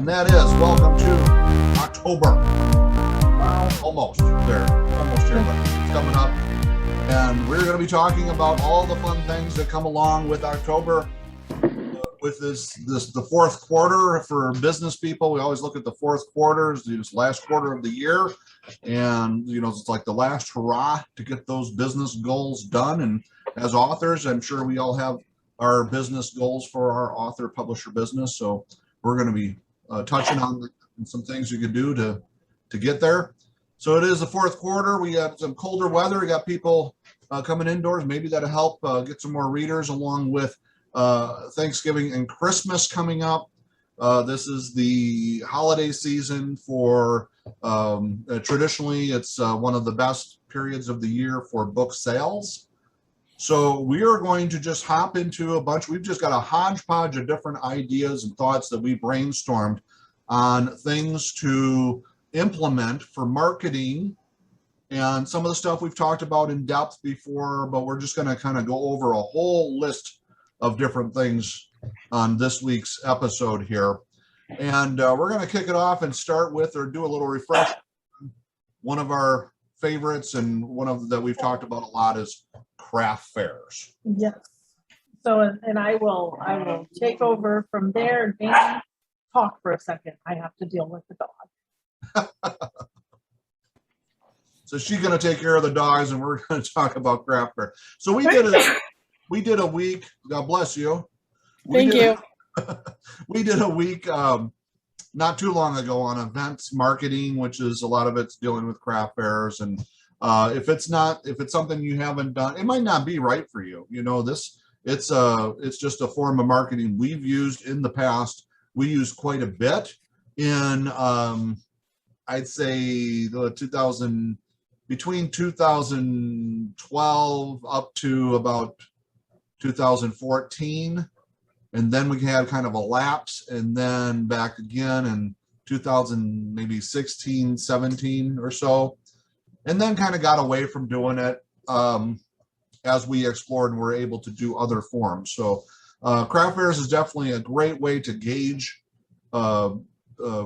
and that is welcome to October. Wow, almost there, almost here, but it's coming up. And we're going to be talking about all the fun things that come along with October. With the fourth quarter for business people, we always look at the fourth quarter as this last quarter of the year, and it's like the last hurrah to get those business goals done. And as authors, I'm sure we all have our business goals for our author publisher business. So we're going to be touching on some things you can do to get there. So it is the fourth quarter. We got some colder weather. We got people coming indoors. Maybe that'll help get some more readers, along with Thanksgiving and Christmas coming up. This is the holiday season for traditionally it's one of the best periods of the year for book sales. So we are going to just hop into a bunch. We've just got a hodgepodge of different ideas and thoughts that we brainstormed on things to implement for marketing, and some of the stuff we've talked about in depth before, but we're just going to kind of go over a whole list of different things on this week's episode here. And we're going to kick it off and start with, or do a little refresh. One of our favorites and one of that we've talked about a lot is craft fairs. Yes. So, and I will take over from there. Dan, talk for a second. I have to deal with the dog. So she's going to take care of the dogs, and we're going to talk about craft fair. So we did a week. God bless you. Thank you. We did a week not too long ago on events marketing, which is a lot of it's dealing with craft fairs. And if it's something you haven't done, it might not be right for you. It's just a form of marketing we've used in the past. We use quite a bit in I'd say between 2012 up to about 2014, and then we had kind of a lapse, and then back again in 2000, maybe 16, 17 or so, and then kind of got away from doing it as we explored and were able to do other forms. So craft fairs is definitely a great way to gauge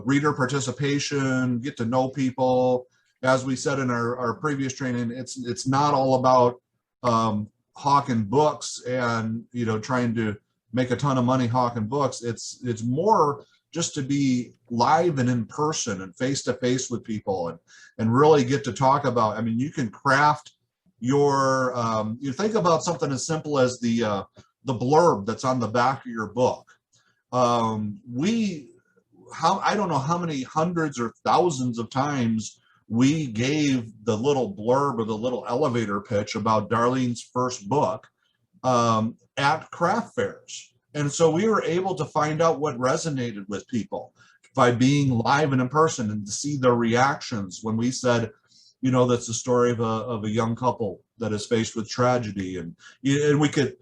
reader participation, get to know people. As we said in our previous training, it's not all about hawking books and trying to make a ton of money hawking books. It's more just to be live and in person and face to face with people and really get to talk about. I mean, you can craft your you think about something as simple as the blurb that's on the back of your book. I don't know how many hundreds or thousands of times we gave the little blurb or the little elevator pitch about Darlene's first book at craft fairs. And so we were able to find out what resonated with people by being live and in person, and to see their reactions when we said, that's the story of a young couple that is faced with tragedy. And we could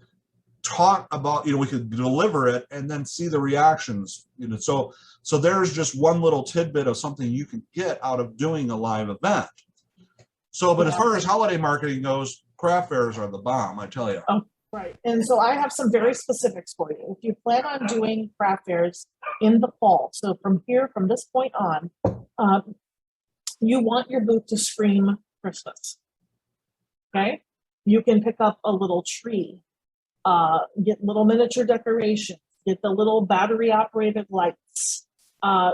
talk about, we could deliver it and then see the reactions. So there's just one little tidbit of something you can get out of doing a live event. So, but as far as holiday marketing goes, craft fairs are the bomb, I tell you. Oh, right. And so I have some very specifics for you. If you plan on doing craft fairs in the fall, so from this point on, you want your booth to scream Christmas. Okay? You can pick up a little tree, get little miniature decorations, get the little battery operated lights.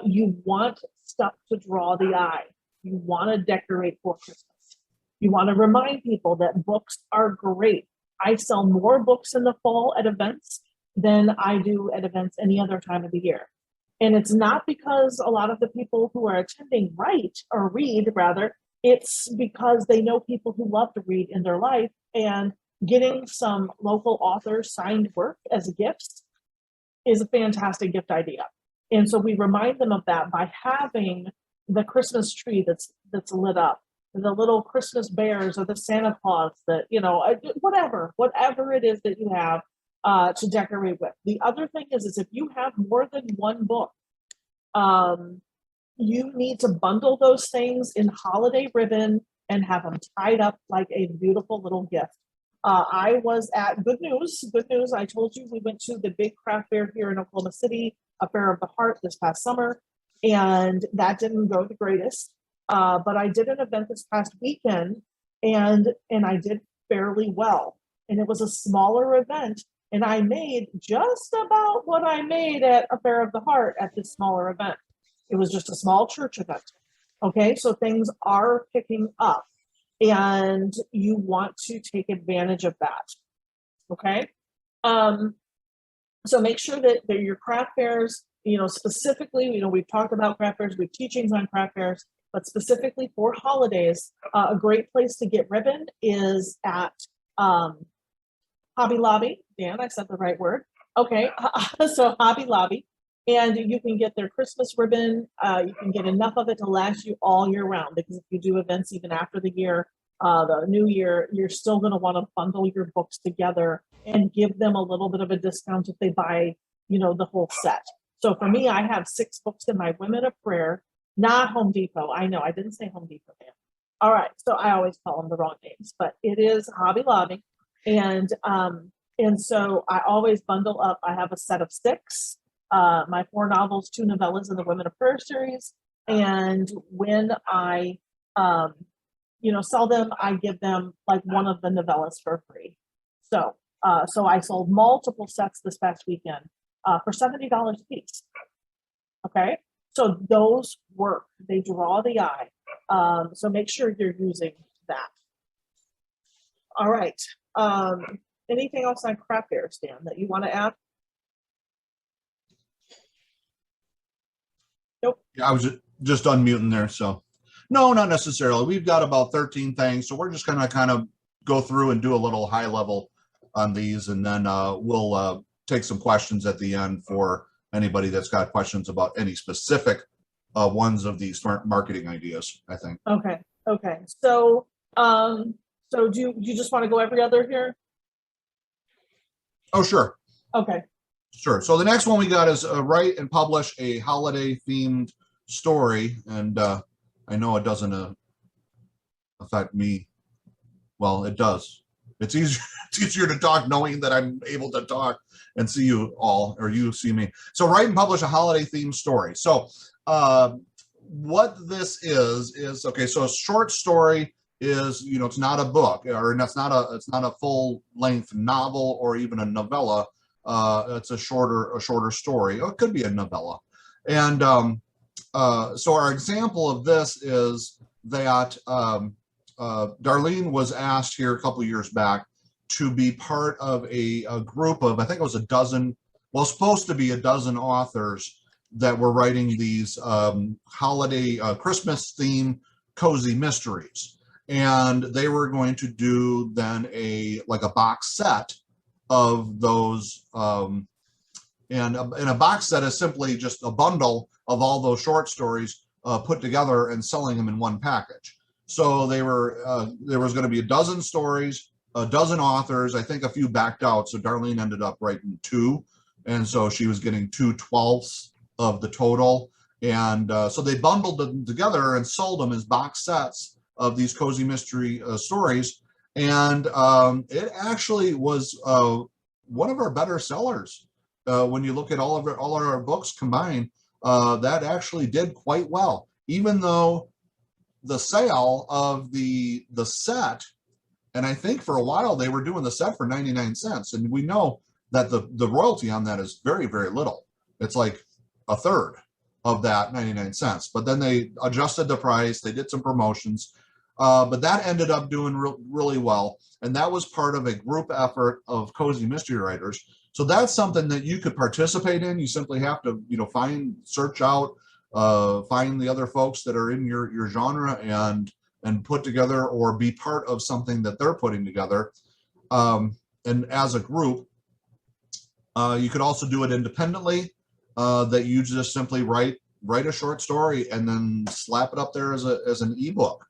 You want stuff to draw the eye. You want to decorate for Christmas. You want to remind people that books are great. I sell more books in the fall at events than I do at events any other time of the year. And it's not because a lot of the people who are attending read, it's because they know people who love to read in their life, and getting some local authors signed work as gifts is a fantastic gift idea. And so we remind them of that by having the Christmas tree that's lit up, the little Christmas bears or the Santa Claus that, whatever it is that you have to decorate with. The other thing is if you have more than one book, you need to bundle those things in holiday ribbon and have them tied up like a beautiful little gift. I was at Good News. I told you we went to the big craft fair here in Oklahoma City, a Fair of the Heart this past summer. and that didn't go the greatest. But I did an event this past weekend, and I did fairly well. And it was a smaller event, and I made just about what I made at a Fair of the Heart at this smaller event. It was just a small church event. Okay, so things are picking up, and you want to take advantage of that. Okay, so make sure that your craft fairs, specifically, we've talked about craft fairs, we have teachings on craft fairs, but specifically for holidays, a great place to get ribbon is at Hobby Lobby. Dan, I said the right word. Okay, so Hobby Lobby, and you can get their Christmas ribbon. You can get enough of it to last you all year round, because if you do events even after the year, the new year, you're still going to want to bundle your books together and give them a little bit of a discount if they buy, the whole set. So for me, I have 6 books in my Women of Prayer, not Home Depot. I know I didn't say Home Depot, man. All right, so I always call them the wrong names, but it is Hobby Lobby, and so I always bundle up. I have a set of 6, my 4 novels, 2 novellas in the Women of Prayer series, and when I sell them, I give them like one of the novellas for free. So I sold multiple sets this past weekend for $70 a piece. Okay, so those work. They draw the eye. So make sure you're using that. All right. Anything else on craft fairs, Dan, that you want to add? Nope. Yeah, I was just unmuting there. So no, not necessarily. We've got about 13 things. So we're just going to kind of go through and do a little high level on these. And then we'll take some questions at the end for anybody that's got questions about any specific ones of these marketing ideas, I think. Okay. So do you just want to go every other here? Oh, sure. Okay. Sure. So the next one we got is write and publish a holiday themed story. And I know it doesn't affect me. Well, it does. It's easier to talk knowing that I'm able to talk and see you all, or you see me. So write and publish a holiday themed story. So what this is okay. So a short story is, it's not a book, or it's not a full length novel or even a novella. It's a shorter story. It could be a novella. And so our example of this is that Darlene was asked here a couple years back to be part of a group of, I think it was supposed to be a dozen authors that were writing these holiday Christmas theme cozy mysteries. And they were going to do then a box set of those, and a box set is simply just a bundle of all those short stories put together and selling them in one package. So there was going to be a dozen stories, a dozen authors. I think a few backed out, so Darlene ended up writing 2, and so she was getting 2/12 of the total. And so they bundled them together and sold them as box sets of these cozy mystery stories. And it actually was one of our better sellers. When you look at all of our books combined, that actually did quite well, even though the sale of the set, and I think for a while they were doing the set for 99 cents. And we know that the royalty on that is very, very little. It's like a third of that 99 cents. But then they adjusted the price, they did some promotions. But that ended up doing really well. And that was part of a group effort of cozy mystery writers. So that's something that you could participate in. You simply have to, search out, find the other folks that are in your genre and put together, or be part of something that they're putting together. And as a group, you could also do it independently, that you just simply write a short story and then slap it up there as an ebook.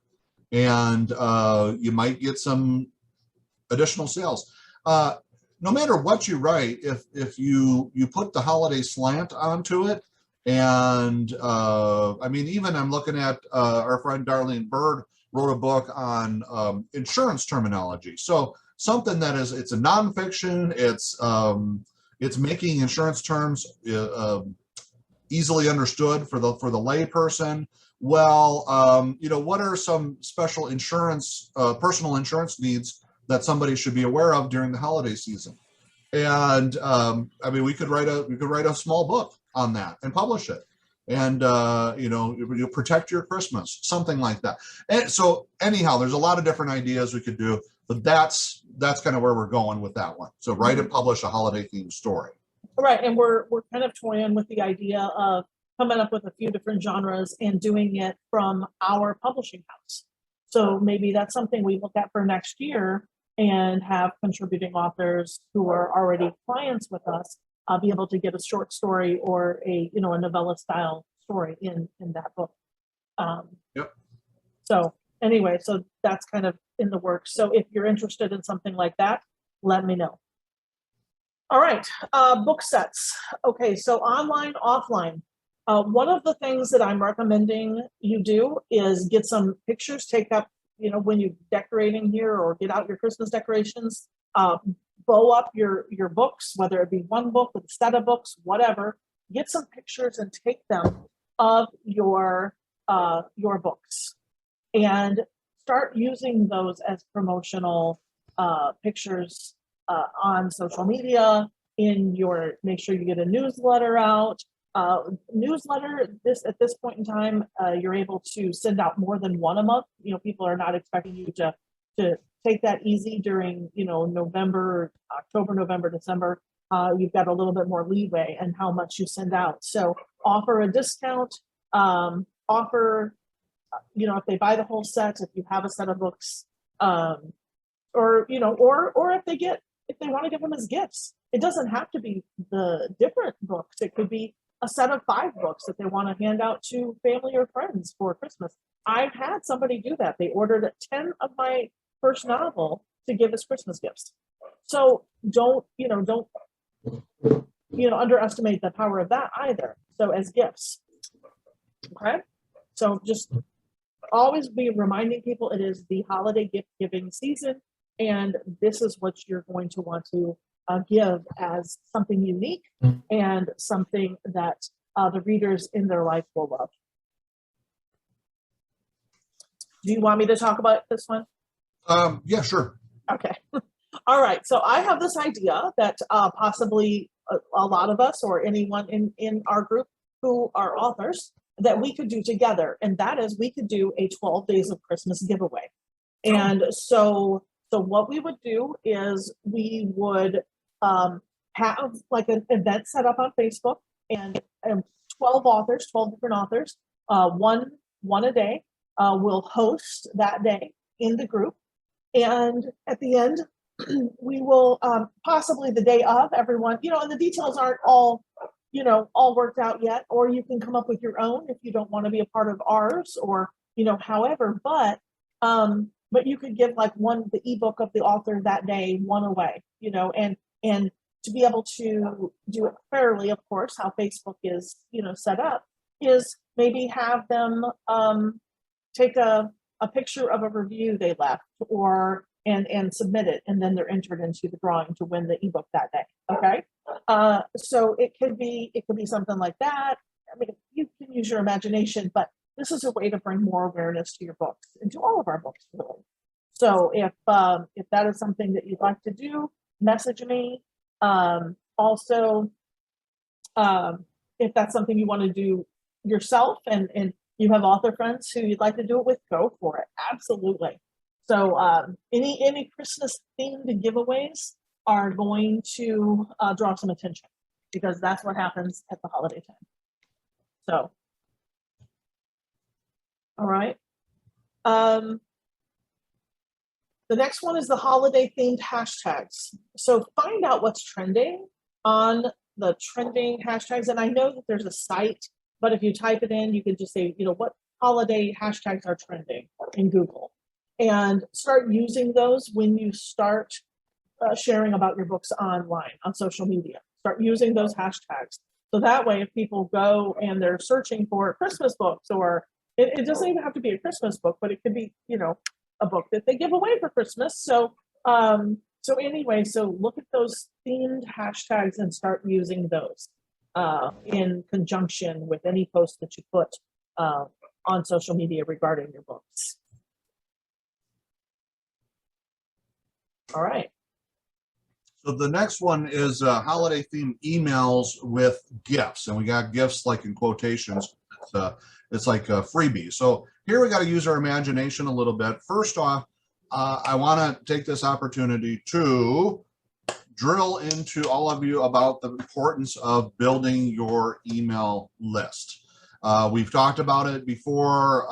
And you might get some additional sales. No matter what you write, if you put the holiday slant onto it, and even I'm looking at our friend Darlene Bird wrote a book on insurance terminology. So something that it's a nonfiction, it's making insurance terms easily understood for the lay person. Well, what are some special insurance, personal insurance needs that somebody should be aware of during the holiday season? And I mean, we could write a small book on that and publish it. And you protect your Christmas, something like that. And so anyhow, there's a lot of different ideas we could do, but that's kind of where we're going with that one. So write and publish a holiday themed story. Right, and we're kind of toying with the idea of coming up with a few different genres and doing it from our publishing house. So maybe that's something we look at for next year and have contributing authors who are already clients with us be able to get a short story or a novella style story in that book. Yep. So anyway, so that's kind of in the works. So if you're interested in something like that, let me know. All right, book sets. Okay, so online, offline. One of the things that I'm recommending you do is get some pictures, take up, when you're decorating here, or get out your Christmas decorations, bow up your books, whether it be one book with a set of books, whatever. Get some pictures and take them of your books, and start using those as promotional pictures on social media. Make sure you get a newsletter out. At this point in time, you're able to send out more than one a month. People are not expecting you to take that easy during November, October, November, December. You've got a little bit more leeway in how much you send out. So offer a discount. Offer, if they buy the whole set, if you have a set of books, or if they want to give them as gifts. It doesn't have to be the different books. It could be a set of 5 books that they want to hand out to family or friends for Christmas. I've had somebody do that. They ordered 10 of my first novel to give as Christmas gifts. So don't underestimate the power of that either. So as gifts. Okay. So just always be reminding people it is the holiday gift giving season, and this is what you're going to want to give as something unique and something that the readers in their life will love. Do you want me to talk about this one? Yeah, sure. Okay. All right. So I have this idea that possibly a lot of us, or anyone in our group who are authors, that we could do together. And that is, we could do a 12 Days of Christmas giveaway. And so what we would do is we would have like an event set up on Facebook, and 12 authors, 12 different authors, one a day, will host that day in the group. And at the end, we will possibly the day of, everyone, and the details aren't all worked out yet, or you can come up with your own if you don't want to be a part of ours, or however, but you could give like the ebook of the author that day, one away, and to be able to do it fairly, of course, how Facebook is set up, is maybe have them take a picture of a review they left, or and submit it, and then they're entered into the drawing to win the ebook that day. Okay. So it could be something like that. I mean, you can use your imagination, but this is a way to bring more awareness to your books and to all of our books, really. So if that is something that you'd like to do, message me. Also, if that's something you want to do yourself, and you have author friends who you'd like to do it with, go for it. Absolutely. So any Christmas themed giveaways are going to draw some attention, because that's what happens at the holiday time. So, all right. The next one is the holiday themed hashtags. So find out what's trending on the trending hashtags. And I know that there's a site, but if you type it in, you can just say, what holiday hashtags are trending in Google, and start using those when you start sharing about your books online on social media. Start using those hashtags. So that way, if people go and they're searching for Christmas books, or it doesn't even have to be a Christmas book, but it could be, a book that they give away for Christmas. So, so look at those themed hashtags and start using those. in conjunction with any post that you put on social media regarding your books. All right. So the next one is holiday themed emails with gifts, and we got gifts like in quotations. It's like a freebie. So here we got to use our imagination a little bit. First off, I want to take this opportunity to drill into all of you about the importance of building your email list. We've talked about it before.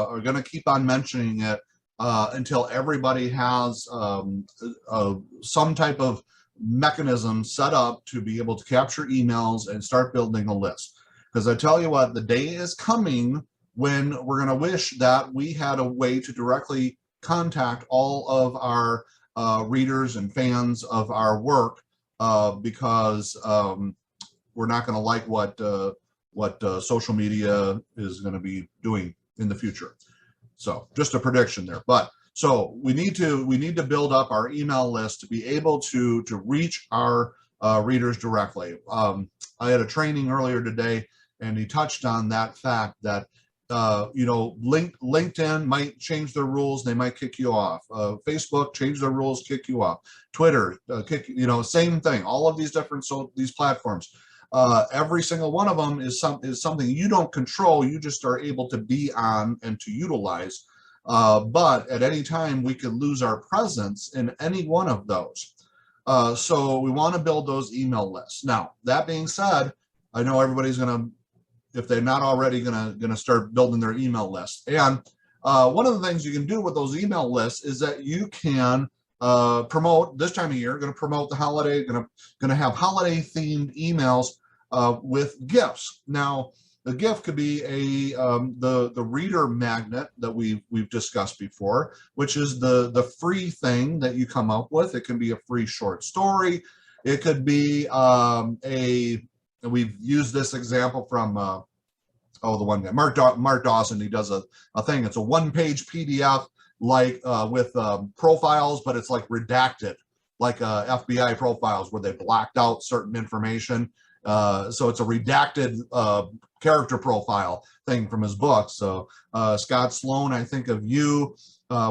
We're going to keep on mentioning it until everybody has some type of mechanism set up to be able to capture emails and start building a list. Because I tell you what, the day is coming when we're going to wish that we had a way to directly contact all of our readers and fans of our work, because we're not going to like what social media is going to be doing in the future. So just a prediction there. But so we need to build up our email list to be able to reach our readers directly. I had a training earlier today, and he touched on that fact that LinkedIn might change their rules, they might kick you off. Facebook change their rules, kick you off. Twitter, same thing. All of these different these platforms, every single one of them is something you don't control. You just are able to be on and to utilize. But at any time we could lose our presence in any one of those. So we want to build those email lists. Now, that being said, I know everybody's going to, if they're not already gonna start building their email list. And one of the things you can do with those email lists is that you can promote this time of year, going to promote the holiday, going to have holiday themed emails with gifts. Now, the gift could be the reader magnet that we've discussed before, which is the free thing that you come up with. It can be a free short story. It could be and we've used this example from the one guy, Mark Dawson. He does a thing. It's a one-page PDF, like with profiles, but it's like redacted, like FBI profiles where they blacked out certain information. So it's a redacted character profile thing from his book. So Scott Sloan, I think of you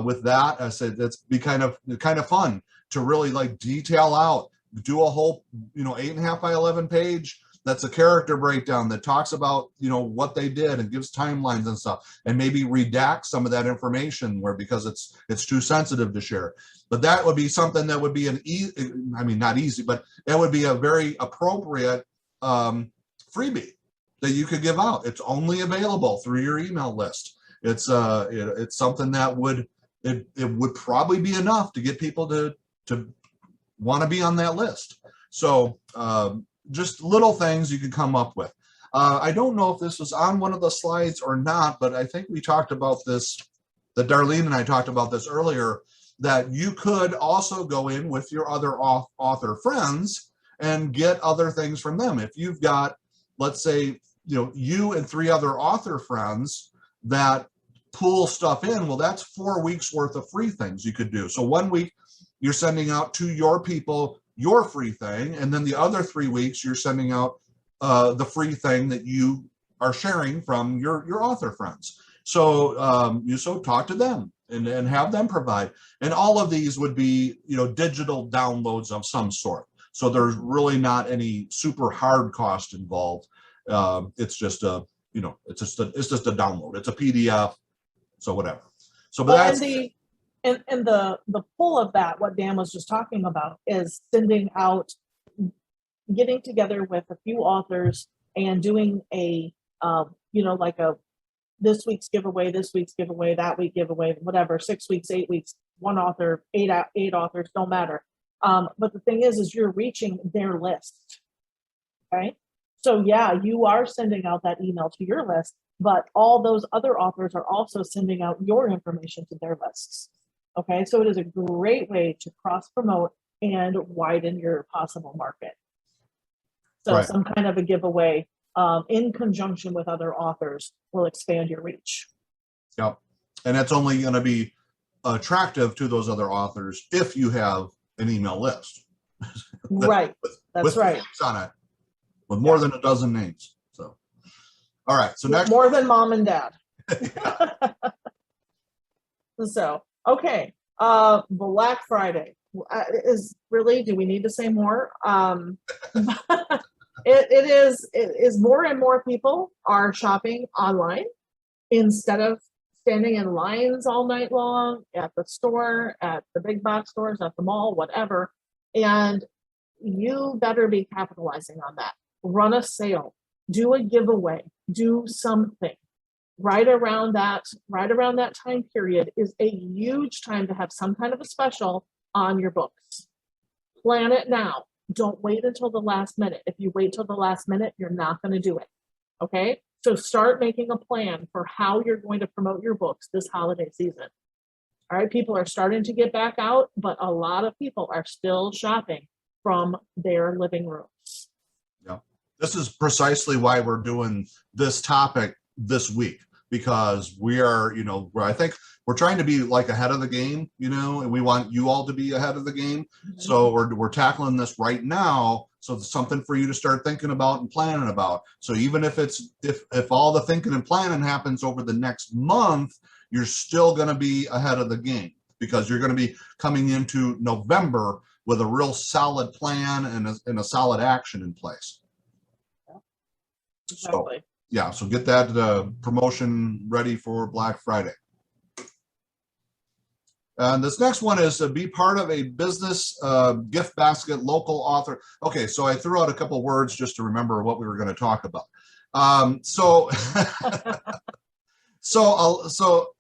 with that. I said that's be kind of fun to really like detail out, do a whole 8.5 by 11 page. That's a character breakdown that talks about what they did and gives timelines and stuff, and maybe redact some of that information because it's too sensitive to share. But that would be something that would be not easy, but that would be a very appropriate freebie that you could give out. It's only available through your email list. It's something that would probably be enough to get people to want to be on that list. So just little things you could come up with. I don't know if this was on one of the slides or not, but I think we talked about this, that Darlene and I talked about this earlier, that you could also go in with your other author friends and get other things from them. If you've got, let's say, you and 3 other author friends that pull stuff in, well, that's 4 weeks worth of free things you could do. So 1 week you're sending out to your people your free thing, and then the other 3 weeks you're sending out the free thing that you are sharing from your author friends. So you talk to them and have them provide. And all of these would be digital downloads of some sort. So there's really not any super hard cost involved. It's just a it's just a download. It's a PDF. So whatever. So but that's and the pull of that, what Dan was just talking about, is sending out, getting together with a few authors and doing a like a this week's giveaway, that week giveaway, whatever, 6 weeks, 8 weeks, one author, eight authors, don't matter. But the thing is you're reaching their list, right? So yeah, you are sending out that email to your list, but all those other authors are also sending out your information to their lists. Okay, so it is a great way to cross promote and widen your possible market. So right. Some kind of a giveaway in conjunction with other authors will expand your reach. Yep. And that's only going to be attractive to those other authors if you have an email list. Right. That's right. On it. with more than a dozen names. So, all right. So next, more than mom and dad. So, okay. Black Friday is really, do we need to say more? It is more and more people are shopping online instead of standing in lines all night long at the store, at the big box stores, at the mall, whatever. And you better be capitalizing on that. Run a sale, do a giveaway, do something. Right around that time period is a huge time to have some kind of a special on your books. Plan it now. Don't wait until the last minute. If you wait till the last minute, you're not going to do it. Okay? So start making a plan for how you're going to promote your books this holiday season. All right, people are starting to get back out, but a lot of people are still shopping from their living rooms. Yeah, this is precisely why we're doing this topic this week, because we are, I think we're trying to be like ahead of the game, and we want you all to be ahead of the game. Mm-hmm. So we're tackling this right now. So it's something for you to start thinking about and planning about. So even if all the thinking and planning happens over the next month, you're still going to be ahead of the game, because you're going to be coming into November with a real solid plan and a solid action in place. Yeah. Exactly. So, yeah, so get that promotion ready for Black Friday. And this next one is to be part of a business gift basket local author. Okay, so I threw out a couple words just to remember what we were going to talk about. So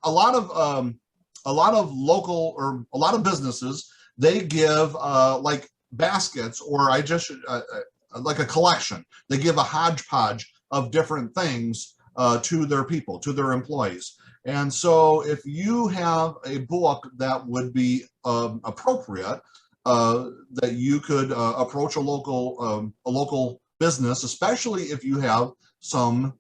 a lot of local, or a lot of businesses, they give like baskets, or like a collection. They give a hodgepodge of different things to their people, to their employees. And so if you have a book that would be appropriate, that you could approach a local business, especially if you have some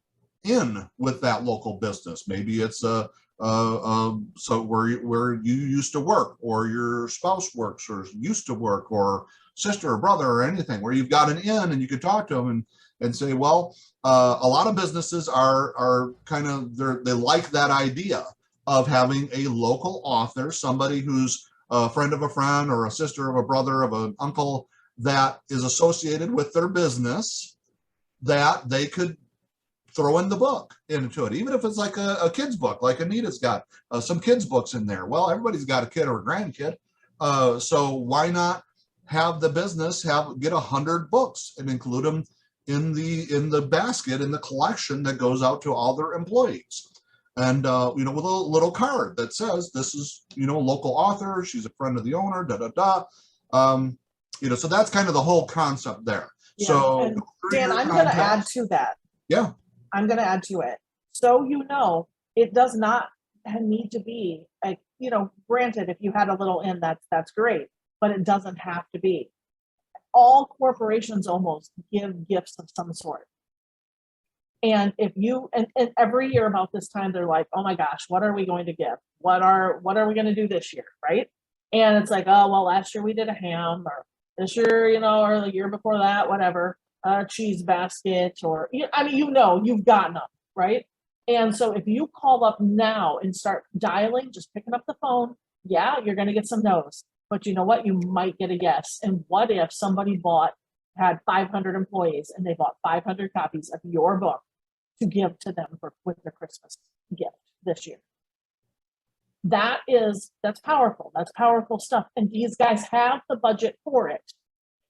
in with that local business. Maybe it's so where you used to work, or your spouse works or used to work, or sister or brother or anything, where you've got an in and you could talk to them and say, well, a lot of businesses are kind of, they like that idea of having a local author, somebody who's a friend of a friend, or a sister of a brother, of an uncle, that is associated with their business, that they could throw in the book into it, even if it's like a kid's book, like Anita's got some kids books in there. Well, everybody's got a kid or a grandkid, so why not have the business get 100 books and include them in the basket, in the collection that goes out to all their employees, and with a little card that says, this is local author, she's a friend of the owner, so that's kind of the whole concept there. Yeah. So and Dan, I'm going to add to that. Yeah, I'm going to add to it. So it does not need to be like, granted, if you had a little in, that's great, but it doesn't have to be. All corporations almost give gifts of some sort. And if you, and every year about this time, they're like, oh my gosh, what are we going to give? What are we going to do this year? Right. And it's like, oh, well, last year we did a ham, or this year, or the year before that, whatever, cheese basket, or, you've gotten them, right? And so if you call up now and start dialing, just picking up the phone, yeah, you're going to get some no's. But you know what? You might get a yes. And what if somebody had 500 employees and they bought 500 copies of your book to give to them with their Christmas gift this year? That's powerful. That's powerful stuff. And these guys have the budget for it.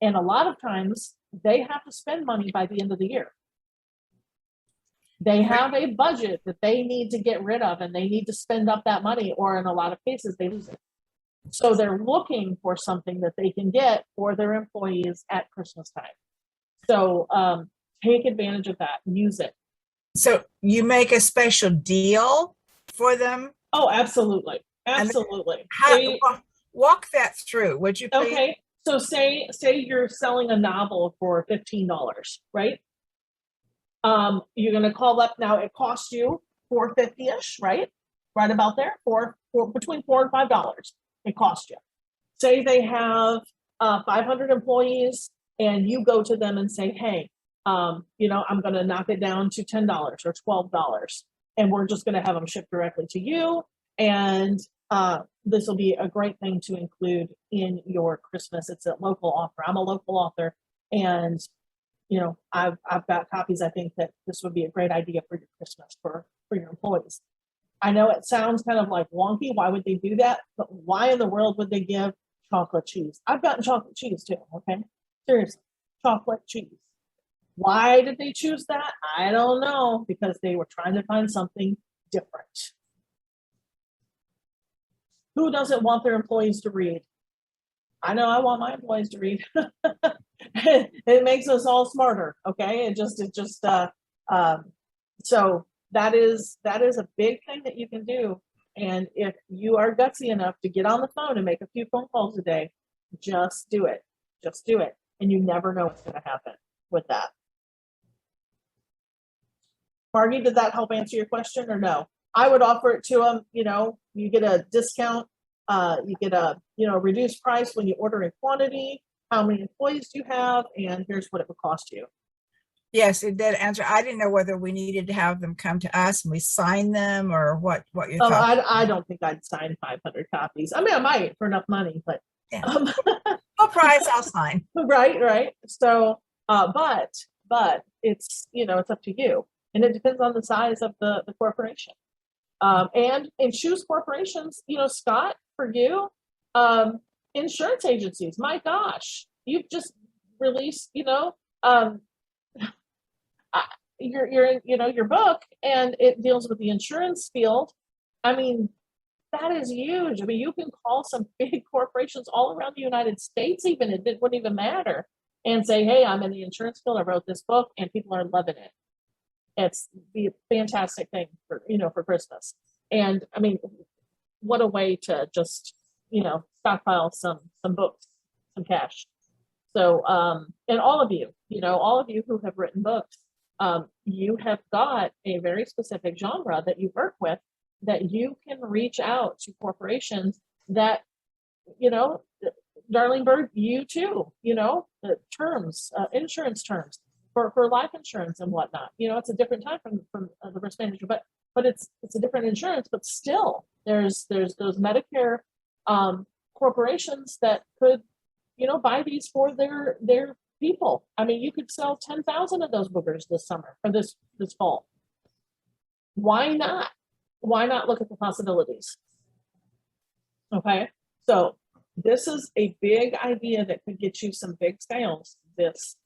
And a lot of times they have to spend money by the end of the year. They have a budget that they need to get rid of, and they need to spend up that money, or in a lot of cases they lose it. So they're looking for something that they can get for their employees at Christmas time. So take advantage of that, use it. So you make a special deal for them? Oh, absolutely. Absolutely. Walk that through, would you please? Okay. So say you're selling a novel for $15, right? You're going to call up now. It costs you $4.50-ish, right? Right about there, between $4 and $5. It costs you. Say they have 500 employees, and you go to them and say, hey, You know, I'm going to knock it down to $10 or $12, and we're just going to have them shipped directly to you. And this will be a great thing to include in your Christmas. It's a local offer. I'm a local author, and you know, I've got copies. I think that this would be a great idea for your Christmas for your employees. I know it sounds kind of like wonky. Why would they do that? But why in the world would they give chocolate cheese? I've gotten chocolate cheese too. Okay, seriously, chocolate cheese. Why did they choose that? I don't know, because they were trying to find something different. Who doesn't want their employees to read? I know I want my employees to read. It makes us all smarter. Okay. So that is a big thing that you can do. And if you are gutsy enough to get on the phone and make a few phone calls a day, just do it. Just do it. And you never know what's going to happen with that. Margie, did that help answer your question or no? I would offer it to them. You know, you get a discount. You get a, you know, reduced price when you order in quantity. How many employees do you have? And here's what it would cost you. Yes, it did answer. I didn't know whether we needed to have them come to us and we sign them, or what your thoughts. I don't think I'd sign 500 copies. I mean, I might for enough money, but Yeah. No price, I'll sign. right. So, but it's, you know, it's up to you, and it depends on the size of the corporation. And choose corporations, you know, Scott, for you, insurance agencies. My gosh, you've just released, you know, your book, and it deals with the insurance field. I mean, that is huge. I mean, you can call some big corporations all around the United States, even it wouldn't even matter, and say, hey, I'm in the insurance field. I wrote this book, and people are loving it. It's the fantastic thing for, you know, for Christmas. And I mean, what a way to just, you know, stockpile some books, some cash. So, and all of you, you know, all of you who have written books, you have got a very specific genre that you work with, that you can reach out to corporations that, you know, Darlene Bird, you too, you know, the terms, insurance terms for life insurance and whatnot. You know, it's a different time from the risk manager, but it's a different insurance, but still there's those Medicare corporations that could, you know, buy these for their people. I mean, you could sell 10,000 of those boogers this summer or this fall. Why not? Why not look at the possibilities? Okay, so this is a big idea that could get you some big sales this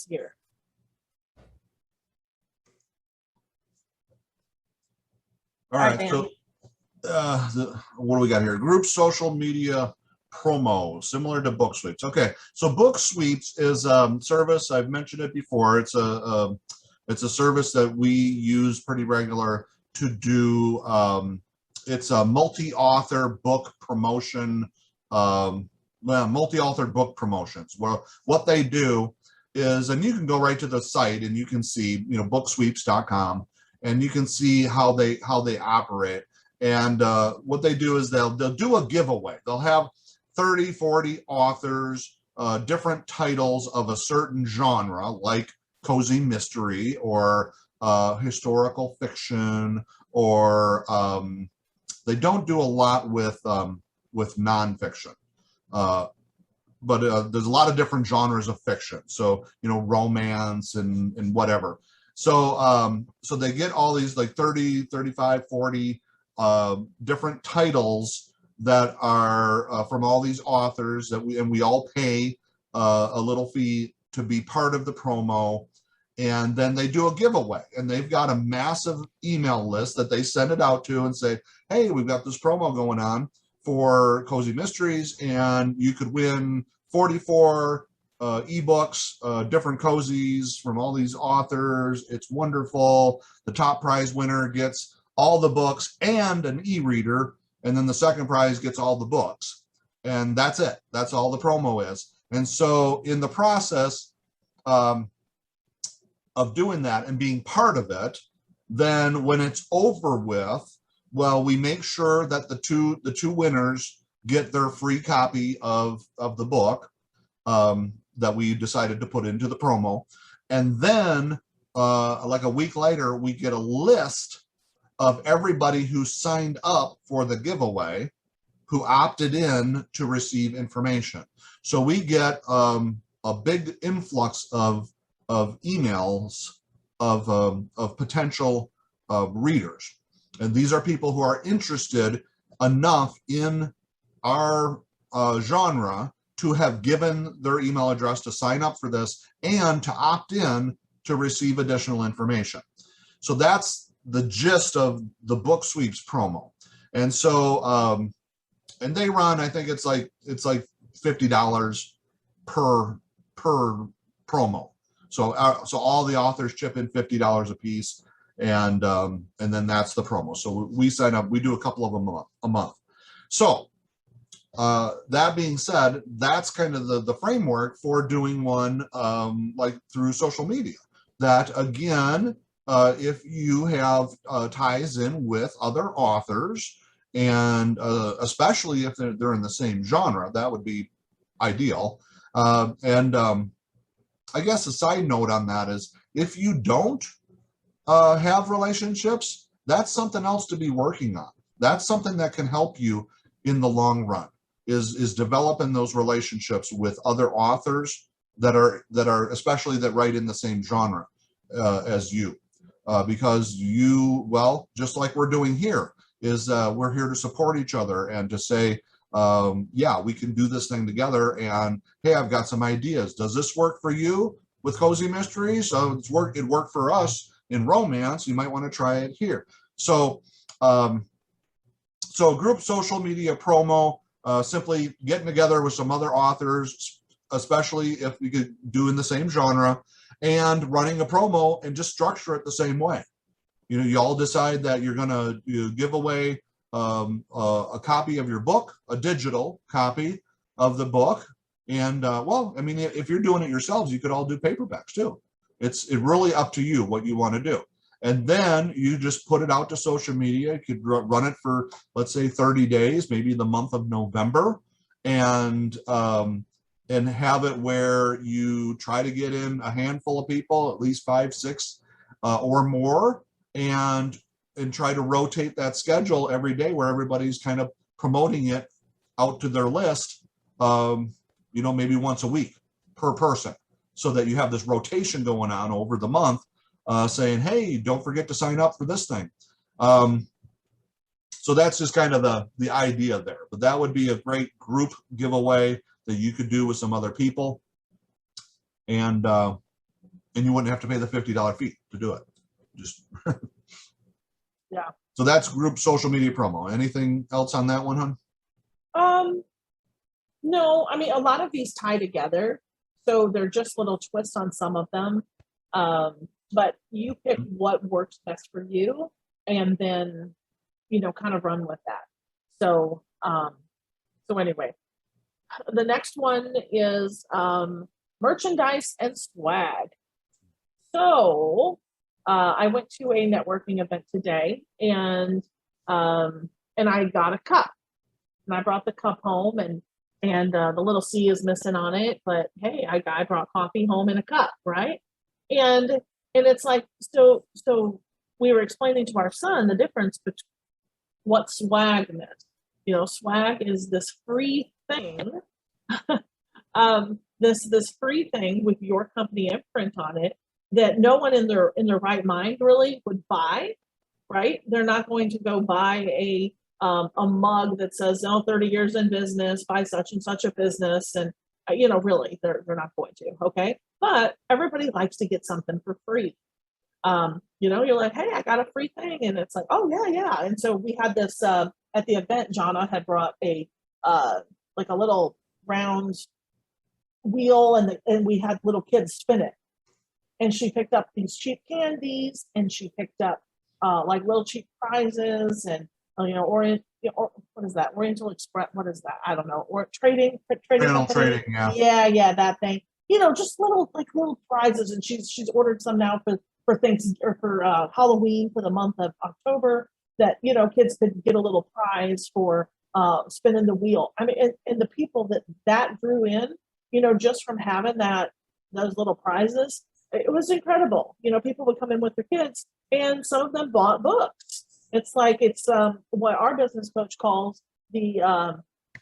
year. All right. So what do we got here? Group social media promo, similar to Book Sweeps. Okay. So Book Sweeps is service. I've mentioned it before. It's a service that we use pretty regular to do. It's a multi-author book promotion, multi-authored book promotions. Well, what they do is, and you can go right to the site and you can see, you know, booksweeps.com, and you can see how they operate. And what they do is they'll do a giveaway. They'll have 30, 40 authors, different titles of a certain genre, like cozy mystery or historical fiction, or they don't do a lot with nonfiction. But there's a lot of different genres of fiction. So, you know, romance and whatever. So so they get all these like 30, 35, 40 different titles that are from all these authors that we all pay a little fee to be part of the promo. And then they do a giveaway, and they've got a massive email list that they send it out to and say, hey, we've got this promo going on for Cozy Mysteries, and you could win 44 ebooks, different cozies from all these authors. It's wonderful. The top prize winner gets all the books and an e-reader, and then the second prize gets all the books. And that's it. That's all the promo is. And so in the process of doing that and being part of it, then when it's over with, well, we make sure that the two winners get their free copy of the book that we decided to put into the promo. And then like a week later, we get a list of everybody who signed up for the giveaway, who opted in to receive information. So we get a big influx of emails of potential readers. And these are people who are interested enough in our genre to have given their email address to sign up for this and to opt in to receive additional information. So that's the gist of the Book Sweeps promo. And so, and they run, I think it's like $50 per promo. So all the authors chip in $50 a piece, and then that's the promo. So we sign up, we do a couple of them a month. So that being said, that's kind of the framework for doing one like through social media. That again, if you have ties in with other authors, and especially if they're in the same genre, that would be ideal. I guess a side note on that is, if you don't have relationships, that's something else to be working on. That's something that can help you in the long run, is developing those relationships with other authors that are especially that write in the same genre as you, because you, well, just like we're doing here, is we're here to support each other and to say, yeah, we can do this thing together, and hey, I've got some ideas. Does this work for you with Cozy Mysteries? So it worked for us in romance. You might want to try it here. So so group social media promo, simply getting together with some other authors, especially if we could do in the same genre, and running a promo and just structure it the same way. You know, you all decide that you're going to give away a copy of your book, a digital copy of the book. And well, I mean, if you're doing it yourselves, you could all do paperbacks too. It's really up to you what you want to do. And then you just put it out to social media. You could run it for, let's say, 30 days, maybe the month of November, and have it where you try to get in a handful of people, at least 5, 6 or more, and try to rotate that schedule every day where everybody's kind of promoting it out to their list, you know, maybe once a week per person, so that you have this rotation going on over the month, saying, hey, don't forget to sign up for this thing. So that's just kind of the idea there. But that would be a great group giveaway that you could do with some other people, and you wouldn't have to pay the $50 fee to do it. Just Yeah. So that's group social media promo. Anything else on that one, hon? No, I mean, a lot of these tie together, so they're just little twists on some of them. But you pick what works best for you, and then, you know, kind of run with that. So, so anyway, the next one is merchandise and swag. So, I went to a networking event today, and I got a cup, and I brought the cup home, and the little C is missing on it, but hey, I brought coffee home in a cup, right? And it's like, so we were explaining to our son the difference between what swag meant. You know, swag is this free thing, this free thing with your company imprint on it, that no one in their right mind really would buy, right? They're not going to go buy a mug that says, "Oh, 30 years in business by such and such a business," and you know, really, they're not going to. Okay, but everybody likes to get something for free. You know, you're like, "Hey, I got a free thing," and it's like, "Oh yeah." And so we had this at the event. Jana had brought a like a little round wheel, and we had little kids spin it. And she picked up these cheap candies, and she picked up like little cheap prizes, and you know, or what is that? Oriental Express, what is that? I don't know. Or trading company. Trading, yeah. Yeah, that thing. You know, just little prizes, and she's ordered some now for things, or for Halloween, for the month of October, that, you know, kids could get a little prize for spinning the wheel. I mean, and the people that drew in, you know, just from having those little prizes, it was incredible. You know, people would come in with their kids, and some of them bought books. It's like it's what our business coach calls the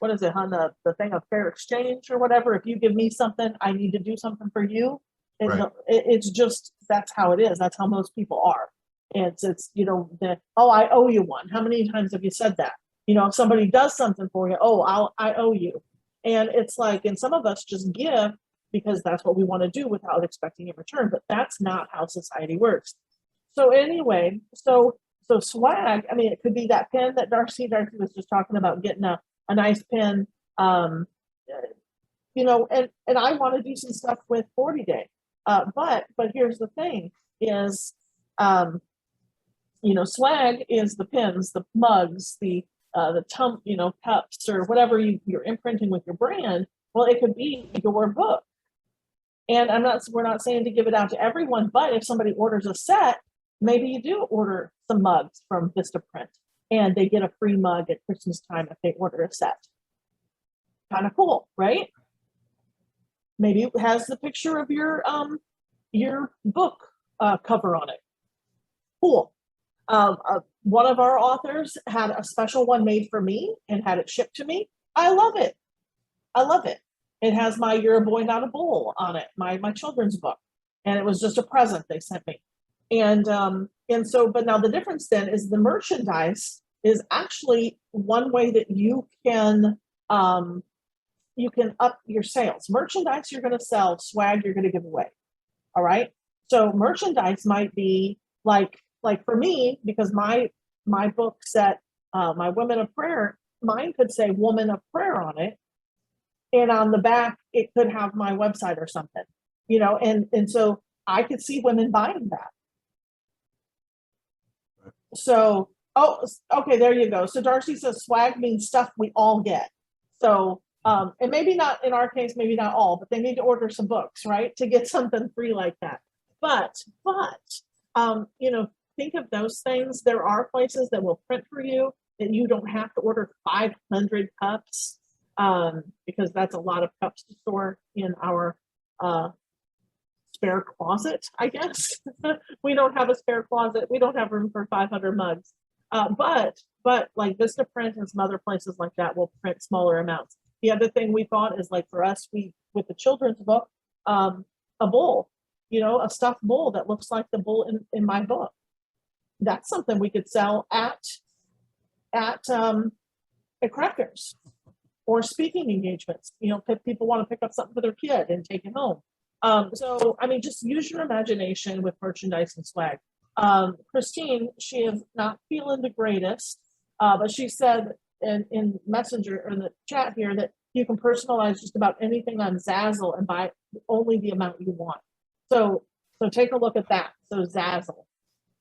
what is it, on the thing of fair exchange or whatever. If you give me something, I need to do something for you. And Right. it's just, that's how it is. That's how most people are. It's you know, oh, I owe you one. How many times have you said that? You know, if somebody does something for you, oh, I owe you. And it's like, and some of us just give because that's what we want to do without expecting in return, but that's not how society works. So anyway, so swag, I mean, it could be that pen that Darcy was just talking about, getting a nice pen, you know, and I want to do some stuff with 40 Day. But here's the thing is, you know, swag is the pins, the mugs, the you know, cups or whatever you're imprinting with your brand. Well, it could be your book. And we're not saying to give it out to everyone, but if somebody orders a set, maybe you do order some mugs from Vistaprint and they get a free mug at Christmas time if they order a set. Kind of cool, right? Maybe it has the picture of your book cover on it. Cool. One of our authors had a special one made for me and had it shipped to me. I love it. I love it. It has my "You're a Boy, Not a Bull" on it, my children's book, and it was just a present they sent me. And so, but now the difference then is the merchandise is actually one way that you can up your sales. Merchandise you're going to sell, swag you're going to give away. All right. So merchandise might be like for me, because my book set, my Women of Prayer, mine could say Woman of Prayer on it. And on the back, it could have my website or something, you know, and so I could see women buying that. So, oh, okay, there you go. So Darcy says swag means stuff we all get. So, and maybe not in our case, maybe not all, but they need to order some books, right, to get something free like that. But, you know, think of those things. There are places that will print for you that you don't have to order 500 cups. Because that's a lot of cups to store in our spare closet, I guess. We don't have a spare closet. We don't have room for 500 mugs. But like Vistaprint and some other places like that will print smaller amounts. The other thing we thought is, like, for us, with the children's book, a bull, you know, a stuffed bull that looks like the bull in my book. That's something we could sell at crackers. Or speaking engagements, you know, people want to pick up something for their kid and take it home. So, I mean, just use your imagination with merchandise and swag. Christine, she is not feeling the greatest, but she said in Messenger or in the chat here that you can personalize just about anything on Zazzle and buy only the amount you want. So take a look at that. So Zazzle,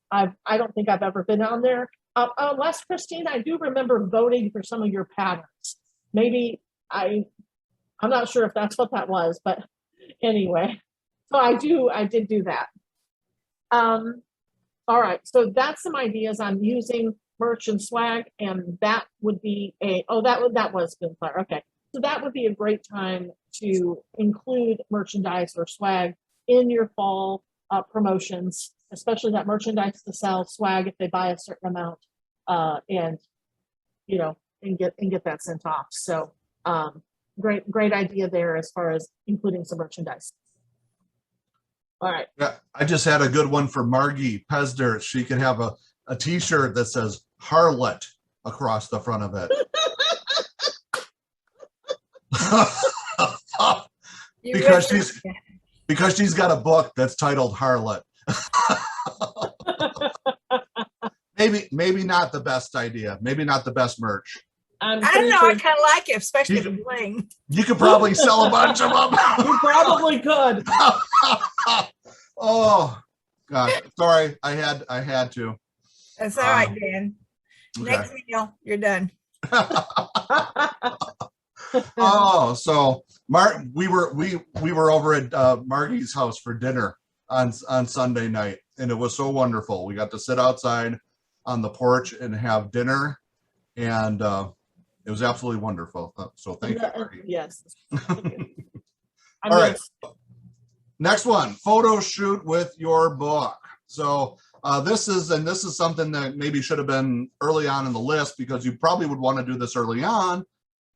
I don't think I've ever been on there. Unless, Christine, I do remember voting for some of your patterns. Maybe I'm not sure if that's what that was, but anyway, so I did do that. All right, so that's some ideas on using merch and swag, and that would be that was Spoonfire. Okay, so that would be a great time to include merchandise or swag in your fall promotions, especially that merchandise to sell, swag if they buy a certain amount, and you know, and get that sent off. So great idea there as far as including some merchandise. All right. Yeah, I just had a good one for Margie Pesder. She could have a t-shirt that says harlot across the front of it. because she's got a book that's titled Harlot. Maybe not the best idea. Maybe not the best merch. I don't know. I kind of like it, especially the bling. You could probably sell a bunch of them. You probably could. Oh God! Sorry, I had to. That's all right, Dan. Okay. Next meal, you're done. Oh, so we were over at Margie's house for dinner on Sunday night, and it was so wonderful. We got to sit outside on the porch and have dinner, and it was absolutely wonderful. So thank you, Margie. Yes. All right. Next one, photo shoot with your book. So this is something that maybe should have been early on in the list, because you probably would want to do this early on,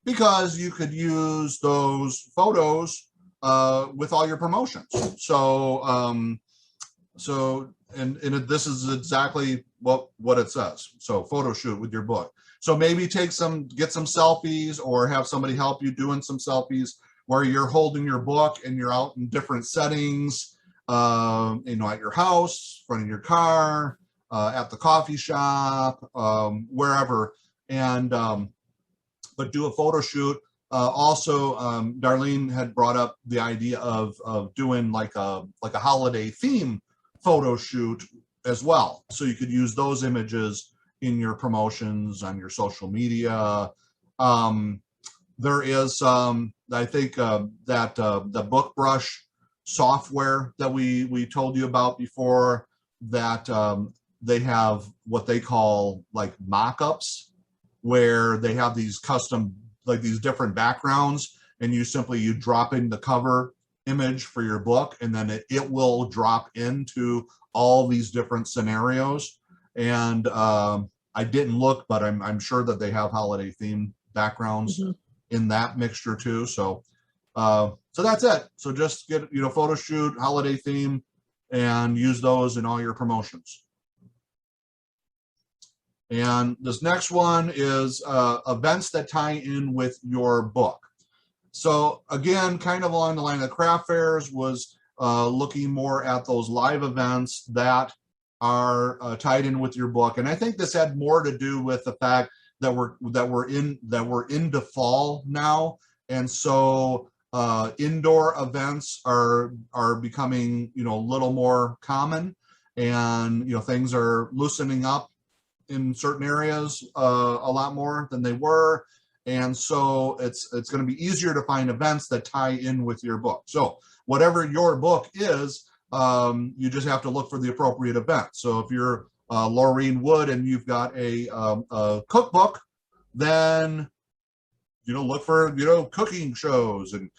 because you could use those photos with all your promotions. So this is exactly what it says. So photo shoot with your book. So maybe get some selfies, or have somebody help you doing some selfies where you're holding your book and you're out in different settings, at your house, front of your car, at the coffee shop, wherever, and but do a photo shoot. Also, Darlene had brought up the idea of doing like a holiday theme photo shoot as well. So you could use those images in your promotions on your social media. There is, I think that the book brush software that we told you about before, that they have what they call like mock-ups, where they have these custom, like these different backgrounds, and you drop in the cover image for your book, and then it will drop into all these different scenarios. And I didn't look, but I'm sure that they have holiday themed backgrounds in that mixture too. So that's it. So just get, photo shoot, holiday theme, and use those in all your promotions. And this next one is events that tie in with your book. So again, kind of along the line of craft fairs, was looking more at those live events that are tied in with your book. And I think this had more to do with the fact that we're into fall now, and so indoor events are becoming a little more common, and things are loosening up in certain areas a lot more than they were. And so it's going to be easier to find events that tie in with your book. So whatever your book is, you just have to look for the appropriate event. So if you're Laureen Wood and you've got a cookbook, then look for cooking shows and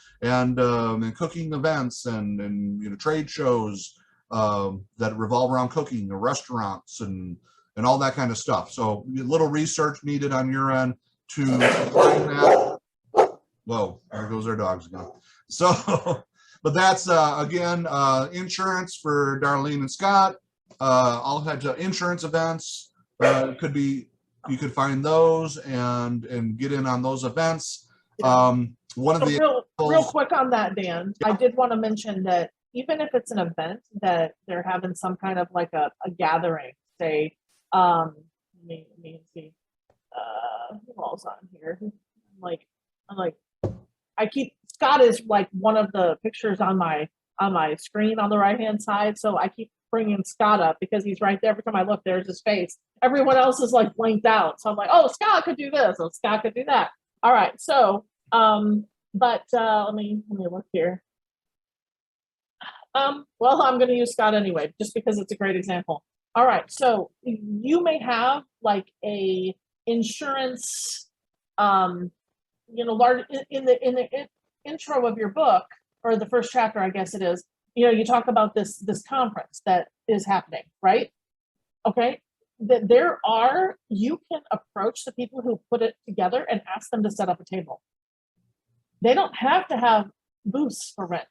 cooking events and trade shows that revolve around cooking, or restaurants and all that kind of stuff. So a little research needed on your end to find that. Whoa, there goes our dogs again. So, but that's again, insurance for Darlene and Scott. All types of insurance events. Could be, you could find those and get in on those events. One of the real quick on that, Dan, I did want to mention that even if it's an event that they're having some kind of like a gathering, say, let me see, who else on here? Scott is like one of the pictures on my screen on the right hand side, so I keep bringing Scott up because he's right there. Every time I look, there's his face. Everyone else is like blanked out, so I'm like, oh, Scott could do this, oh, Scott could do that. All right, so let me look here. Well, I'm going to use Scott anyway, just because it's a great example. All right, so you may have like a insurance, large in the intro of your book, or the first chapter, I guess it is. You talk about this conference that is happening, right? Okay, that you can approach the people who put it together and ask them to set up a table. They don't have to have booths for rent.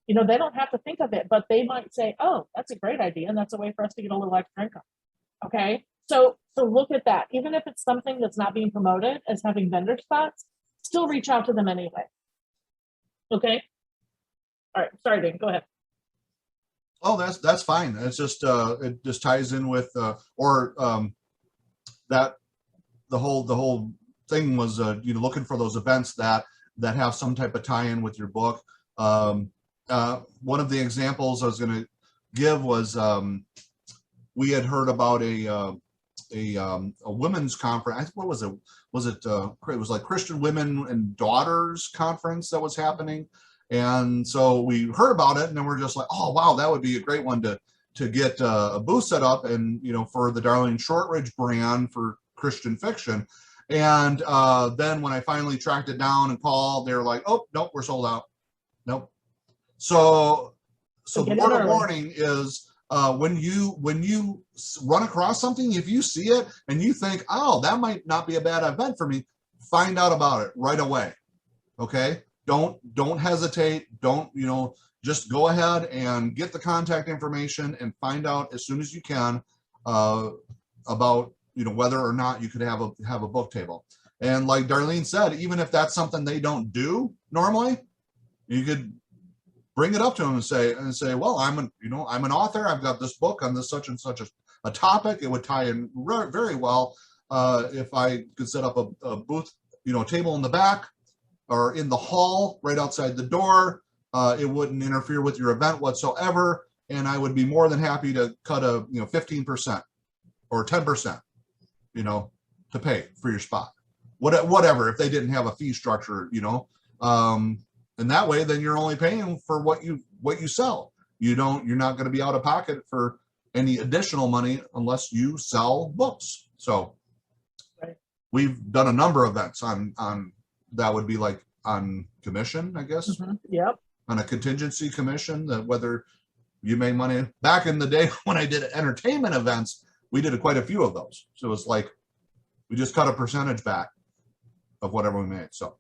They don't have to think of it, but they might say, oh, that's a great idea, and that's a way for us to get a little extra income. Okay, so look at that. Even if it's something that's not being promoted as having vendor spots, still reach out to them anyway. Okay. All right, sorry, Dan, go ahead. Oh, that's fine. It's just it just ties in with that the whole thing was looking for those events that have some type of tie-in with your book. One of the examples I was going to give was we had heard about a women's conference. What was it? It was like Christian Women and Daughters Conference that was happening. And so we heard about it, and then we're just like, oh, wow, that would be a great one to get a booth set up, and for the Darlene Shortridge brand for Christian fiction. And then when I finally tracked it down and called, they were like, oh, nope, we're sold out. Nope. So So the get in word of early. warning is when you run across something, if you see it and you think, oh, that might not be a bad event for me, find out about it right away. Okay, don't hesitate. Don't, just go ahead and get the contact information and find out as soon as you can about whether or not you could have a book table. And like Darlene said, even if that's something they don't do normally, you could bring it up to them and say, well, I'm an author. I've got this book on this such and such a topic. It would tie in very well if I could set up a booth, table in the back or in the hall right outside the door. It wouldn't interfere with your event whatsoever, and I would be more than happy to cut a 15% or 10%, to pay for your spot. Whatever, if they didn't have a fee structure, and that way, then you're only paying for what you sell. You're not going to be out of pocket for any additional money unless you sell books. So Right. we've done a number of events on that would be like on commission, I guess, Yep. on a contingency commission, that whether you made money. Back in the day when I did entertainment events, we did quite a few of those. So it's like we just cut a percentage back of whatever we made. So